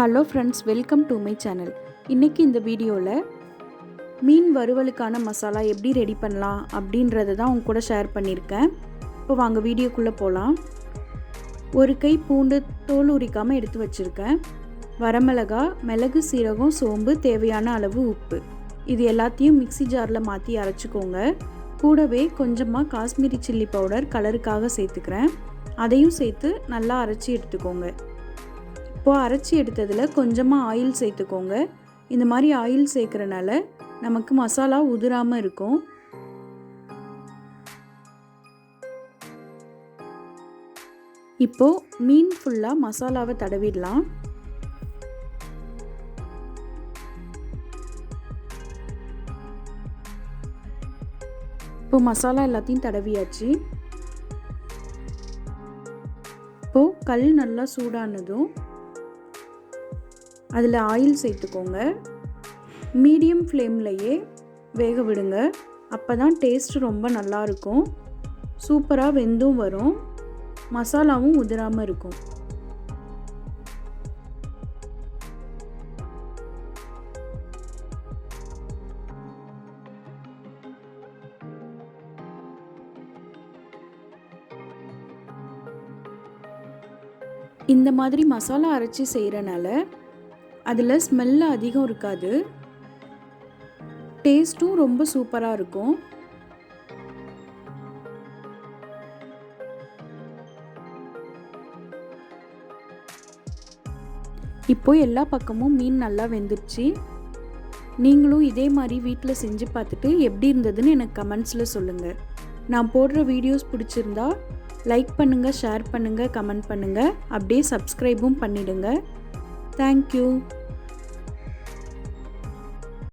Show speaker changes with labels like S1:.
S1: Hello friends, welcome to my channel. இன்றைக்கி இந்த வீடியோவில் மீன் வறுவலுக்கான மசாலா எப்படி ரெடி பண்ணலாம் அப்படின்றத தான் உங்க கூட ஷேர் பண்ணியிருக்கேன். இப்போ வாங்க வீடியோக்குள்ளே போகலாம். ஒரு கை பூண்டு தோல் உரிக்காமல் எடுத்து வச்சுருக்கேன். வரமிளகா, மிளகு, சீரகம், சோம்பு, தேவையான அளவு உப்பு, இது எல்லாத்தையும் மிக்ஸி ஜாரில் மாற்றி அரைச்சிக்கோங்க. கூடவே கொஞ்சமாக காஷ்மீரி சில்லி பவுடர் கலருக்காக சேர்த்துக்கிறேன். அதையும் சேர்த்து நல்லா அரைச்சி எடுத்துக்கோங்க. இப்போது அரைச்சி எடுத்ததில் கொஞ்சமாக ஆயில் சேர்த்துக்கோங்க. இந்த மாதிரி ஆயில் சேர்க்குறனால நமக்கு மசாலா உதிராமல் இருக்கும். இப்போது மீன் ஃபுல்லாக மசாலாவை தடவிடலாம். இப்போது மசாலா எல்லாத்தையும் தடவியாச்சு. இப்போது கல் நல்லா சூடானதும் அதில் ஆயில் சேர்த்துக்கோங்க. மீடியம் ஃப்ளேம்லையே வேக விடுங்க. அப்போ தான் டேஸ்ட் ரொம்ப நல்லாயிருக்கும். சூப்பராக வெந்தும் வரும், மசாலாவும் உதிராமல் இருக்கும். இந்த மாதிரி மசாலா அரைச்சி செய்கிறனால அதில் ஸ்மெல் அதிகம் இருக்காது, டேஸ்ட்டும் ரொம்ப சூப்பராக இருக்கும். இப்போ எல்லா பக்கமும் மீன் நல்லா வெந்துருச்சு. நீங்களும் இதே மாதிரி வீட்டில் செஞ்சு பார்த்துட்டு எப்படி இருந்ததுன்னு எனக்கு கமெண்ட்ஸில் சொல்லுங்கள். நான் போடுற வீடியோஸ் பிடிச்சிருந்தா லைக் பண்ணுங்கள், ஷேர் பண்ணுங்கள், கமெண்ட் பண்ணுங்கள். அப்படியே சப்ஸ்கிரைபும் பண்ணிடுங்க. தேங்க்யூ.